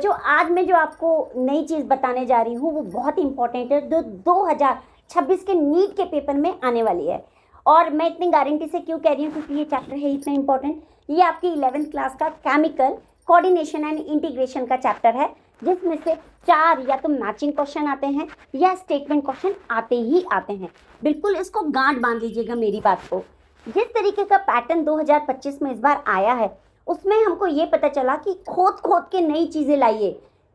बच्चों आज मैं जो आपको नई चीज़ बताने जा रही हूँ वो बहुत इंपॉर्टेंट है, जो 2026 के नीट के पेपर में आने वाली है। और मैं इतनी गारंटी से क्यों कह रही हूँ, क्योंकि ये चैप्टर है इतना इंपॉर्टेंट। ये आपकी 11th क्लास का केमिकल कोऑर्डिनेशन एंड इंटीग्रेशन का चैप्टर है, जिसमें से 4 या तो मैचिंग क्वेश्चन आते हैं या स्टेटमेंट क्वेश्चन आते ही आते हैं। बिल्कुल इसको गांठ बांध लीजिएगा मेरी बात को। जिस तरीके का पैटर्न 2025 में इस बार आया है, उसमें हमको ये पता चला कि खोद खोद के नई चीज़ें लाइए,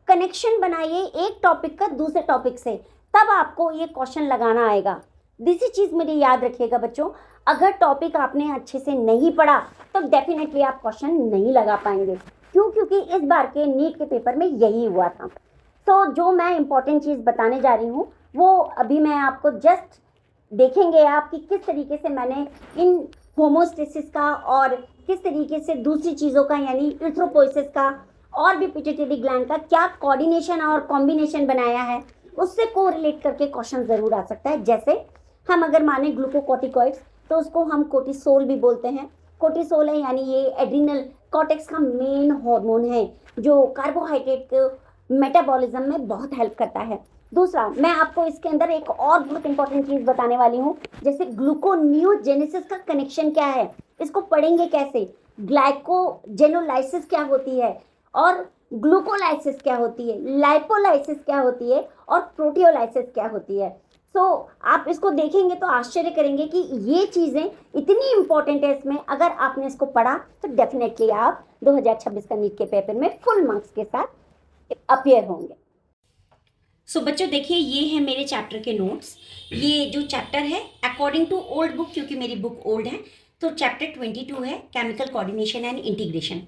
कनेक्शन बनाइए एक टॉपिक का दूसरे टॉपिक से, तब आपको ये क्वेश्चन लगाना आएगा। दूसरी चीज़ मेरी याद रखिएगा बच्चों, अगर टॉपिक आपने अच्छे से नहीं पढ़ा तो डेफिनेटली आप क्वेश्चन नहीं लगा पाएंगे। क्यों? क्योंकि इस बार के नीट के पेपर में यही हुआ था। तो जो मैं इंपॉर्टेंट चीज़ बताने जा रही हूँ वो अभी मैं आपको जस्ट देखेंगे आप कि किस तरीके से मैंने इन होमोस्टेसिस का और किस तरीके से दूसरी चीज़ों का यानी इरिथ्रोपोइसिस का और भी पिट्यूटरी ग्लैंड का क्या कोऑर्डिनेशन और कॉम्बिनेशन बनाया है, उससे कोरिलेट करके क्वेश्चन ज़रूर आ सकता है। जैसे हम अगर माने ग्लूकोकॉर्टिकॉइड्स तो उसको हम कोर्टिसोल भी बोलते हैं। कोर्टिसोल है यानी ये एड्रिनल कॉर्टेक्स का मेन हार्मोन है जो कार्बोहाइड्रेट के मेटाबॉलिज्म में बहुत हेल्प करता है। दूसरा, मैं आपको इसके अंदर एक और बहुत इंपॉर्टेंट चीज़ बताने वाली हूँ, जैसे ग्लूकोनियोजेनेसिस का कनेक्शन क्या है, इसको पढ़ेंगे कैसे, ग्लाइकोजेनोलाइसिस क्या होती है और ग्लूकोलाइसिस क्या होती है, लाइपोलाइसिस क्या होती है और प्रोटियोलाइसिस क्या होती है। आप इसको देखेंगे तो आश्चर्य करेंगे कि ये चीज़ें इतनी इंपॉर्टेंट है इसमें। अगर आपने इसको पढ़ा तो डेफिनेटली आप 2026 का नीट के पेपर में फुल मार्क्स के साथ अपियर होंगे। बच्चों देखिए, ये है मेरे चैप्टर के नोट्स। ये जो चैप्टर है अकॉर्डिंग टू ओल्ड बुक, क्योंकि मेरी बुक ओल्ड है, तो चैप्टर 22 है केमिकल कोऑर्डिनेशन एंड इंटीग्रेशन।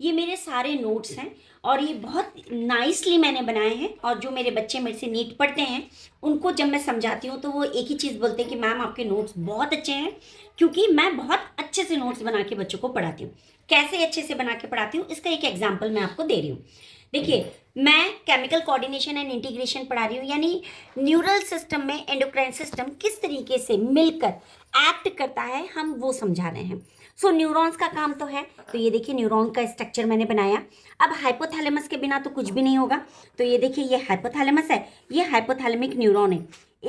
ये मेरे सारे नोट्स हैं और ये बहुत नाइसली मैंने बनाए हैं। और जो मेरे बच्चे मेरे से नीट पढ़ते हैं उनको जब मैं समझाती हूँ तो वो एक ही चीज़ बोलते हैं कि मैम आपके नोट्स बहुत अच्छे हैं, क्योंकि मैं बहुत अच्छे से नोट्स बना के बच्चों को पढ़ाती हूँ। कैसे अच्छे से बना के पढ़ाती हूँ इसका एक एग्जाम्पल मैं आपको दे रही हूँ। देखिए, मैं केमिकल कोऑर्डिनेशन एंड इंटीग्रेशन पढ़ा रही हूँ, यानी न्यूरल सिस्टम में एंडोक्राइन सिस्टम किस तरीके से मिलकर एक्ट करता है हम वो समझा रहे हैं। न्यूरॉन्स का काम तो है, तो ये देखिए न्यूरॉन का स्ट्रक्चर मैंने बनाया। अब हाइपोथैलेमस के बिना तो कुछ भी नहीं होगा, तो ये देखिए ये हाइपोथैलेमस है, ये हाइपोथैलेमिक न्यूरॉन है।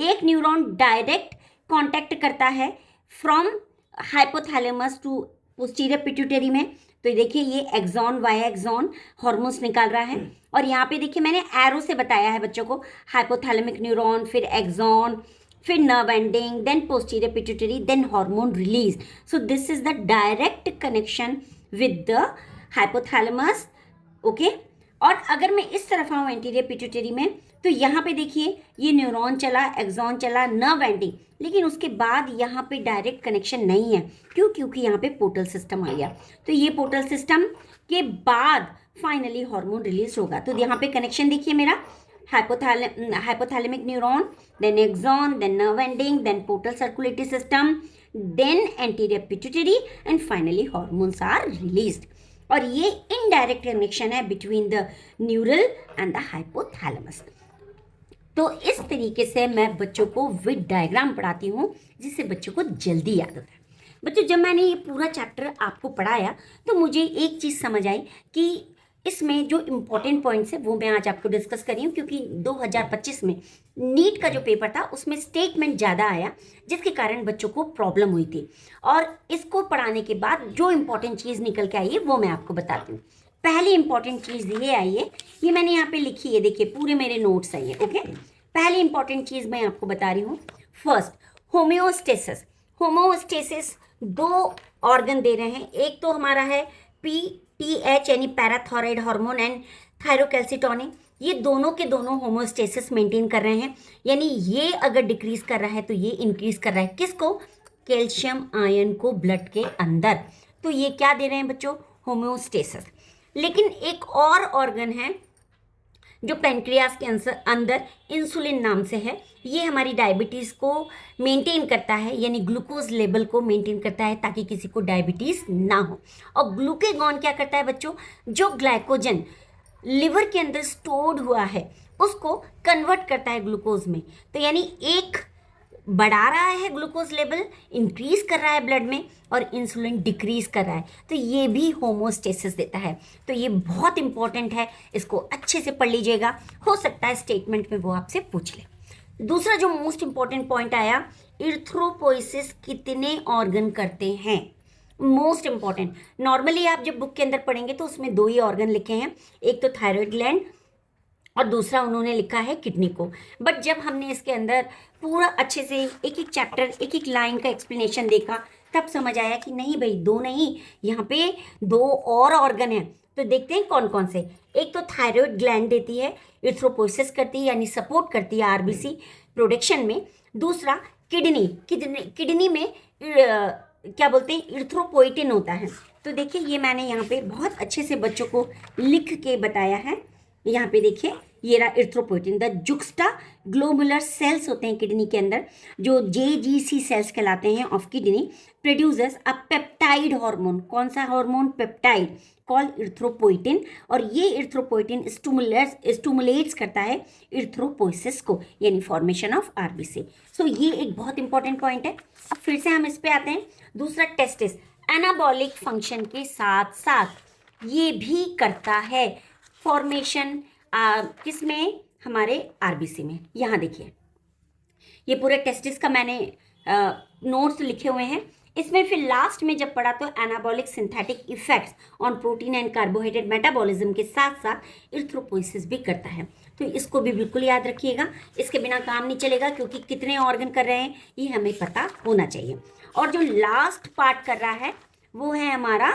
एक न्यूरॉन डायरेक्ट कांटेक्ट करता है from hypothalamus to posterior pituitary में, तो ये देखिए ये एक्सॉन वाया एक्सॉन हार्मोन्स निकाल रहा है। और यहाँ पे देखिए मैंने एरो से बताया है बच्चों को, हाइपोथैलेमिक न्यूरॉन, फिर एक्सॉन, फिर nerve ending, then posterior pituitary, then hormone release. So this is the direct connection with the hypothalamus. Okay, और अगर मैं इस तरफ आऊँ एंटीरियर पिट्यूटरी में, तो यहाँ पे देखिए ये न्यूरॉन चला, एक्सॉन चला, नर्व एंडिंग, लेकिन उसके बाद यहाँ पे डायरेक्ट कनेक्शन नहीं है। क्यों? क्योंकि यहाँ पे पोर्टल सिस्टम आ गया। तो ये पोर्टल सिस्टम के बाद फाइनली हार्मोन रिलीज होगा। तो यहाँ पे कनेक्शन देखिए मेरा, hypothalaमिc neuron, then axon, then nerve ending, then portal circulatory system, then anterior pituitary, and finally hormones are released. और ये इनडायरेक्ट कनेक्शन है between the neural and the hypothalamus. तो इस तरीके से मैं बच्चों को विद डायग्राम पढ़ाती हूँ जिससे बच्चों को जल्दी याद होता है। बच्चों जब मैंने ये पूरा चैप्टर आपको पढ़ाया तो मुझे एक चीज़ समझ आई कि इसमें जो इम्पोर्टेंट पॉइंट्स है वो मैं आज आपको डिस्कस कर रही हूँ, क्योंकि 2025 में नीट का जो पेपर था उसमें स्टेटमेंट ज़्यादा आया, जिसके कारण बच्चों को प्रॉब्लम हुई थी। और इसको पढ़ाने के बाद जो इम्पोर्टेंट चीज़ निकल के आई है वो मैं आपको बताती हूँ। पहली इंपॉर्टेंट चीज़ ये आई है, ये मैंने यहाँ पे लिखी है, देखिए पूरे मेरे नोट्स आई है। ओके, पहली इंपॉर्टेंट चीज़ मैं आपको बता रही हूँ। First, homeostasis. होम्योस्टेसिस 2 ऑर्गन दे रहे हैं, एक तो हमारा है PTH यानी पैराथायरॉइड हार्मोन एंड थायरोकैल्सिटोनिन। ये दोनों के दोनों होमोस्टेसिस मेंटेन कर रहे हैं, यानी ये अगर डिक्रीज कर रहा है तो ये इंक्रीज कर रहा है किसको? कैल्शियम आयन को ब्लड के अंदर। तो ये क्या दे रहे हैं बच्चों? होम्योस्टेसिस। लेकिन एक और ऑर्गन है जो पेनक्रियास के अंदर इंसुलिन नाम से है, ये हमारी डायबिटीज़ को मेंटेन करता है, यानी ग्लूकोज लेवल को मेंटेन करता है ताकि किसी को डायबिटीज़ ना हो। और ग्लूकेगॉन क्या करता है बच्चों? जो ग्लाइकोजन लिवर के अंदर स्टोर्ड हुआ है उसको कन्वर्ट करता है ग्लूकोज में। तो यानी एक बढ़ा रहा है ग्लूकोज लेवल, इंक्रीज कर रहा है ब्लड में, और इंसुलिन डिक्रीज कर रहा है, तो ये भी होमोस्टेसिस देता है। तो ये बहुत इंपॉर्टेंट है, इसको अच्छे से पढ़ लीजिएगा, हो सकता है स्टेटमेंट में वो आपसे पूछ ले। दूसरा जो मोस्ट इंपॉर्टेंट पॉइंट आया, इरिथ्रोपोइसिस कितने ऑर्गन करते हैं, मोस्ट इंपॉर्टेंट। नॉर्मली आप जब बुक के अंदर पढ़ेंगे तो उसमें 2 ही ऑर्गन लिखे हैं, एक तो थायराइड ग्लैंड और दूसरा उन्होंने लिखा है किडनी को। बट जब हमने इसके अंदर पूरा अच्छे से एक एक चैप्टर, एक एक लाइन का एक्सप्लेनेशन देखा, तब समझ आया कि नहीं भाई 2 नहीं, यहाँ पे 2 और ऑर्गन हैं। तो देखते हैं कौन कौन से। एक तो थायराइड ग्लैंड देती है, इरिथ्रोपोइसिस करती है, यानी सपोर्ट करती है आरबीसी प्रोडक्शन में। दूसरा किडनी, किडनी में क्या बोलते हैं, इरिथ्रोपोइटिन होता है। तो देखिए ये मैंने यहाँ पे बहुत अच्छे से बच्चों को लिख के बताया है। यहाँ पे देखिए ये रहा erythropoietin, the juxtaglomerular cells होते हैं किडनी के अंदर, जो JGC सेल्स कहलाते हैं of kidney, producers a peptide hormone. कौन सा हार्मोन, पेप्टाइड, कॉल्ड इरिथ्रोपोइटिन। और ये इरिथ्रोपोइटिन स्टिमुलेट्स करता है इरिथ्रोपोइसिस को, यानी फॉर्मेशन ऑफ आरबीसी। सो ये एक बहुत इंपॉर्टेंट पॉइंट है। अब फिर से हम इस पे आते हैं। दूसरा टेस्टिस एनाबॉलिक फंक्शन के साथ साथ ये भी करता है फॉर्मेशन, किसमें, हमारे आरबीसी में। यहाँ देखिए ये पूरे टेस्टिस का मैंने नोट्स लिखे हुए हैं। इसमें फिर लास्ट में जब पढ़ा तो anabolic synthetic effects on protein and carbohydrate metabolism के साथ साथ इरिथ्रोपोइसिस भी करता है। तो इसको भी बिल्कुल याद रखिएगा, इसके बिना काम नहीं चलेगा, क्योंकि कितने ऑर्गन कर रहे हैं ये हमें पता होना चाहिए। और जो लास्ट पार्ट कर रहा है वो है हमारा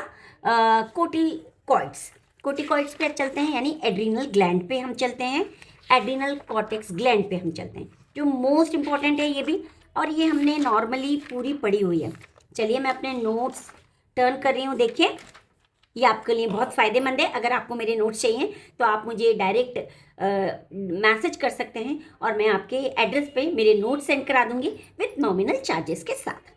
कोर्टिकॉइड्स। कोर्टिकॉइड्स पे चलते हैं, यानी एड्रीनल ग्लैंड पे हम चलते हैं, एड्रीनल कॉर्टेक्स ग्लैंड पे हम चलते हैं, जो मोस्ट इंपॉर्टेंट है ये भी। और ये हमने नॉर्मली पूरी पढ़ी हुई है। चलिए मैं अपने नोट्स टर्न कर रही हूँ। देखिए ये आपके लिए बहुत फ़ायदेमंद है। अगर आपको मेरे नोट्स चाहिए तो आप मुझे डायरेक्ट मैसेज कर सकते हैं, और मैं आपके एड्रेस पे मेरे नोट्स सेंड करा दूंगी विथ नॉमिनल चार्जेस के साथ।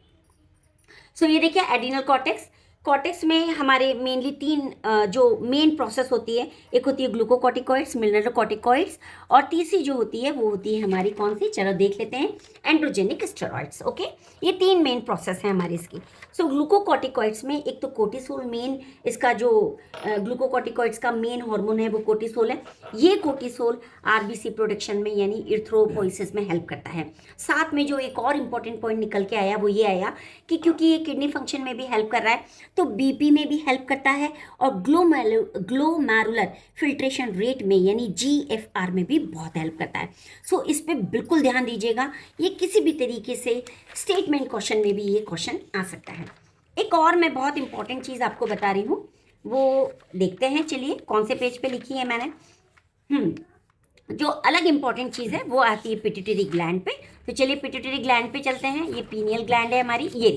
सो ये देखिए एड्रीनल कॉर्टेक्स। कॉर्टेक्स में हमारे मेनली 3 जो मेन प्रोसेस होती है, एक होती है ग्लूकोकॉर्टिकॉइड्स, मिनरलोकॉर्टिकॉइड्स, और तीसरी जो होती है वो होती है हमारी कौन सी, चलो देख लेते हैं, एंड्रोजेनिक स्टेरॉइड्स। ओके, ये 3 मेन प्रोसेस है हमारी इसकी। सो ग्लूकोकॉर्टिकॉइड्स में एक तो कोर्टिसोल, मेन इसका जो ग्लूकोकॉर्टिकॉइड्स का मेन हार्मोन है वो कोर्टिसोल है। ये कोर्टिसोल आरबीसी प्रोडक्शन में यानी इरिथ्रोपोइसिस में हेल्प करता है। साथ में जो एक और इम्पॉर्टेंट पॉइंट निकल के आया वो ये आया कि क्योंकि ये किडनी फंक्शन में भी हेल्प कर रहा है तो बीपी में भी हेल्प करता है, और ग्लोमेरुलर फिल्ट्रेशन रेट में यानी GFR में भी बहुत हेल्प करता है। सो इस पे बिल्कुल ध्यान दीजिएगा, ये किसी भी तरीके से स्टेटमेंट क्वेश्चन में भी ये क्वेश्चन आ सकता है। एक और मैं बहुत इंपॉर्टेंट चीज़ आपको बता रही हूँ, वो देखते हैं। चलिए कौन से पेज पे लिखी है मैंने। जो अलग इंपॉर्टेंट चीज़ है वो आती है पिट्यूटरी ग्लैंड पे। तो चलिए पिट्यूटरी ग्लैंड पे चलते हैं। ये पीनियल ग्लैंड है हमारी। ये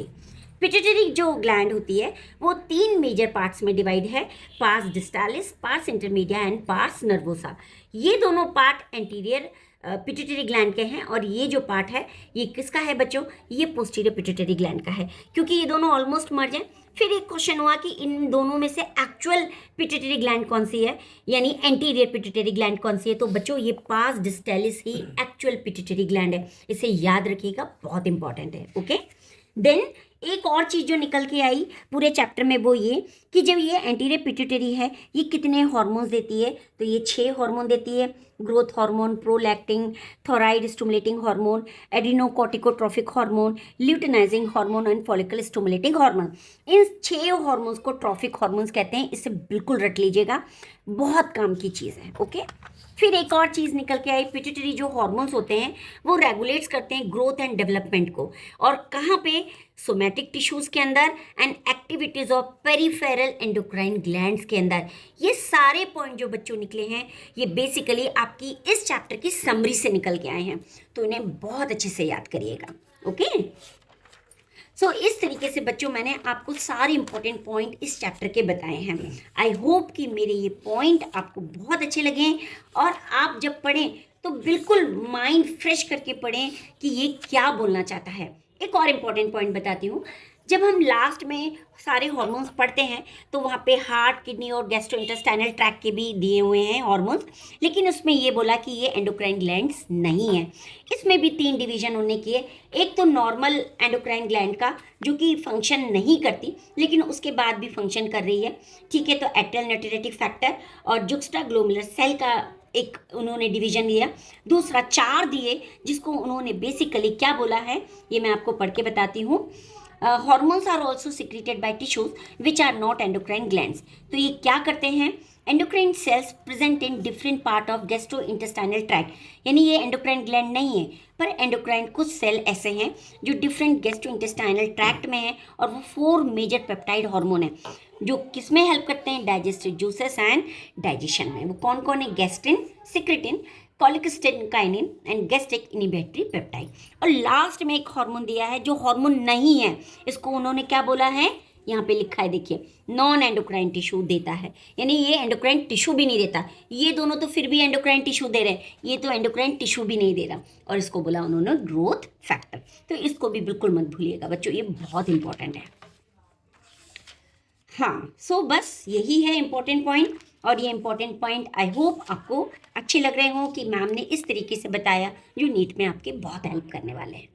पिट्यूटरी जो ग्लैंड होती है वो 3 मेजर पार्ट्स में डिवाइड है, pars distalis, pars intermedia and pars nervosa. ये दोनों पार्ट एंटीरियर पिट्यूटरी ग्लैंड के हैं, और ये जो पार्ट है ये किसका है बच्चों, ये पोस्टीरियर पिट्यूटरी ग्लैंड का है, क्योंकि ये दोनों ऑलमोस्ट मर्ज हैं। फिर एक क्वेश्चन हुआ कि इन दोनों में से एक्चुअल पिट्यूटरी ग्लैंड कौन सी है, यानी एंटीरियर पिट्यूटरी ग्लैंड कौन सी है। तो बच्चों ये पार्स डिस्टालिस ही एक्चुअल पिट्यूटरी ग्लैंड है, इसे याद रखिएगा, बहुत इंपॉर्टेंट है। ओके, देन एक और चीज़ जो निकल के आई पूरे चैप्टर में वो ये कि जब ये एंटीरियर पिट्यूटरी है ये कितने हार्मोन्स देती है, तो ये 6 हार्मोन देती है, growth hormone, prolactin, thyroid stimulating hormone, adrenocorticotropic hormone, luteinizing hormone and follicle stimulating hormone. इन 6 हार्मोन्स को ट्रॉफिक हार्मोन्स कहते हैं, इसे बिल्कुल रट लीजिएगा, बहुत काम की चीज़ है। ओके, फिर एक और चीज़ निकल के आई, पिट्यूटरी जो हार्मोन्स होते हैं वो रेगुलेट्स करते हैं ग्रोथ एंड डेवलपमेंट को, और कहाँ पे, सोमैटिक टिश्यूज़ के अंदर and activities of peripheral endocrine glands के अंदर। ये सारे पॉइंट जो बच्चों निकले हैं ये बेसिकली आपकी इस चैप्टर की समरी से निकल के आए हैं, तो इन्हें बहुत अच्छे से याद करिएगा। ओके, सो इस तरीके से बच्चों मैंने आपको सारे इंपॉर्टेंट पॉइंट इस चैप्टर के बताए हैं। आई होप कि मेरे ये पॉइंट आपको बहुत अच्छे लगे, और आप जब पढ़ें तो बिल्कुल माइंड फ्रेश करके पढ़ें कि ये क्या बोलना चाहता है। एक और इम्पॉर्टेंट पॉइंट बताती हूँ, जब हम लास्ट में सारे हार्मोन्स पढ़ते हैं तो वहाँ पे हार्ट, किडनी और गैस्ट्रोइंटेस्टाइनल ट्रैक्ट के भी दिए हुए हैं हार्मोन्स, लेकिन उसमें ये बोला कि ये एंडोक्राइन ग्लैंड्स नहीं है। इसमें भी 3 डिवीजन उन्होंने किए। एक तो नॉर्मल एंडोक्राइन ग्लैंड का जो कि फंक्शन नहीं करती लेकिन उसके बाद भी फंक्शन कर रही है, ठीक है, तो एट्रल न्यूट्रेटिव फैक्टर और जुक्स्टाग्लोमुलर सेल का एक उन्होंने डिवीजन दिया। दूसरा 4 दिए जिसको उन्होंने बेसिकली क्या बोला है ये मैं आपको पढ़ के बताती हूँ। Hormones are also secreted by tissues which are not endocrine glands. तो ये क्या करते हैं, endocrine cells present in different part of gastrointestinal tract, यानी ये एंडोक्राइन ग्लैंड नहीं है पर एंडोक्राइन कुछ सेल ऐसे हैं जो डिफरेंट गैस्ट्रो इंटेस्टाइनल ट्रैक्ट में है और वो 4 मेजर पेप्टाइड हार्मोन है जो किस में हेल्प करते हैं, डाइजेस्टिव जूसेस एंड डाइजेशन में। वो कौन कौन है, gastrin, secretin, cholecystokinin and gastric inhibitory peptide. और लास्ट में एक हार्मोन दिया है जो हार्मोन नहीं है, इसको उन्होंने क्या बोला है, यहाँ पे लिखा है देखिए, नॉन एंडोक्राइन टिश्यू देता है, यानी ये एंडोक्राइन टिश्यू भी नहीं देता। ये दोनों तो फिर भी एंडोक्राइन टिश्यू दे रहे हैं, ये तो एंडोक्राइन टिश्यू भी नहीं दे रहा, और इसको बोला उन्होंने ग्रोथ फैक्टर। तो इसको भी बिल्कुल मत भूलिएगा बच्चों, ये बहुत इंपॉर्टेंट है। हाँ, सो बस यही है इम्पोर्टेंट पॉइंट, और ये इम्पोर्टेंट पॉइंट आई होप आपको अच्छे लग रहे हों कि मैम ने इस तरीके से बताया जो नीट में आपके बहुत हेल्प करने वाले हैं।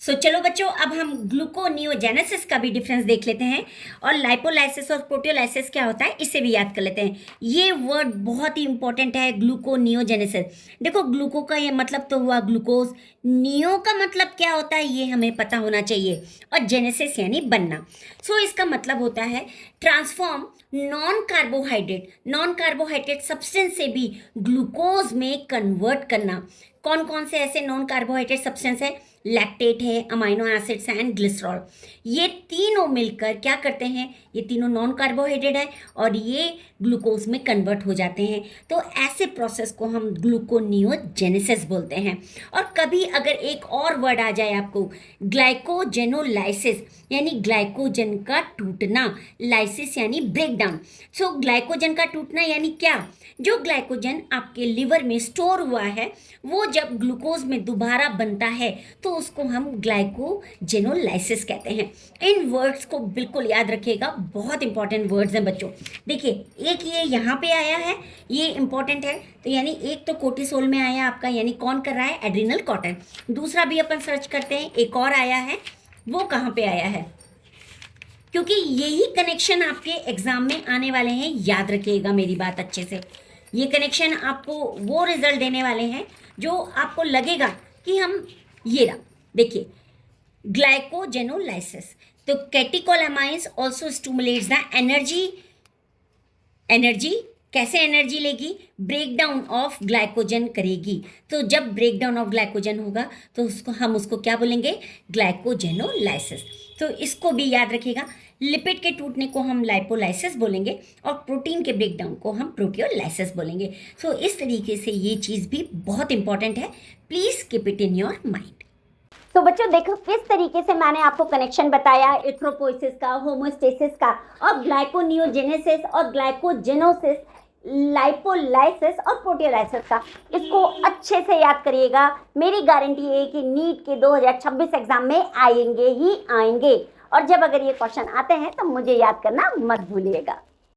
सो चलो बच्चों, अब हम ग्लूकोनियोजेनेसिस का भी डिफरेंस देख लेते हैं, और लाइपोलाइसिस और प्रोटियोलाइसिस क्या होता है इसे भी याद कर लेते हैं। ये वर्ड बहुत ही इंपॉर्टेंट है, ग्लूकोनियोजेनेसिस। देखो, ग्लूको का ये मतलब तो हुआ ग्लूकोज, नियो का मतलब क्या होता है ये हमें पता होना चाहिए, और जेनेसिस यानी बनना। सो इसका मतलब होता है ट्रांसफॉर्म नॉन कार्बोहाइड्रेट सब्सटेंस से भी ग्लूकोज में कन्वर्ट करना। कौन कौन से ऐसे नॉन कार्बोहाइड्रेट सब्सटेंस है, लैक्टेट है, अमाइनो एसिड्स एंड ग्लिसरॉल। ये तीनों मिलकर क्या करते हैं, ये तीनों नॉन कार्बोहाइड्रेट है और ये ग्लूकोज में कन्वर्ट हो जाते हैं। तो ऐसे प्रोसेस को हम ग्लूकोनियोजेनेसिस बोलते हैं। और कभी अगर एक और वर्ड आ जाए आपको, ग्लाइकोजेनोलाइसिस यानी ग्लाइकोजन का टूटना, लाइसिस यानी ब्रेक डाउन। सो ग्लाइकोजन का टूटना यानी क्या, जो ग्लाइकोजन आपके लिवर में स्टोर हुआ है वो जब ग्लूकोज में दोबारा बनता है तो उसको हम ग्लाइकोजेनोलाइसिस कहते हैं। इन वर्ड्स को बिल्कुल याद रखिएगा, बहुत इंपॉर्टेंट वर्ड्स हैं बच्चों। देखिए, एक ये यहाँ पे आया है, ये इंपॉर्टेंट है, तो यानी एक तो कोर्टिसोल में आया आपका, यानी कौन कर रहा है, एड्रिनल कॉर्टेक्स। दूसरा भी अपन सर्च करते हैं, एक और आया है, वो कहाँ पे आया है, क्योंकि यही कनेक्शन आपके एग्जाम में आने वाले हैं, याद रखिएगा मेरी बात अच्छे से। ये कनेक्शन आपको वो रिजल्ट देने वाले हैं जो आपको लगेगा कि हम ये रहा, देखिए ग्लाइकोजेनोलाइसिस। तो catecholamines also stimulates the energy कैसे एनर्जी लेगी, ब्रेक डाउन ऑफ ग्लाइकोजन करेगी। तो जब ब्रेक डाउन ऑफ ग्लाइकोजन होगा तो उसको क्या बोलेंगे, ग्लाइकोजेनोलाइसिस। तो इसको भी याद रखिएगा, लिपिड के टूटने को हम लाइपोलाइसिस बोलेंगे और प्रोटीन के ब्रेकडाउन को हम प्रोटियोलाइसिस बोलेंगे। सो इस तरीके से ये चीज़ भी बहुत इंपॉर्टेंट है, please keep it in your mind. तो बच्चों देखो किस तरीके से मैंने आपको कनेक्शन बताया एरिथ्रोपोइसिस का, होमोस्टेसिस का, और ग्लाइकोनियोजेनेसिस और ग्लाइकोजेनोसिस, लाइपोलाइसिस और प्रोटियोलाइसिस का। इसको अच्छे से याद करिएगा, मेरी गारंटी है कि नीट के 2026 एग्जाम में आएंगे ही आएंगे। और जब अगर ये क्वेश्चन आते हैं तो मुझे याद करना मत भूलिएगा।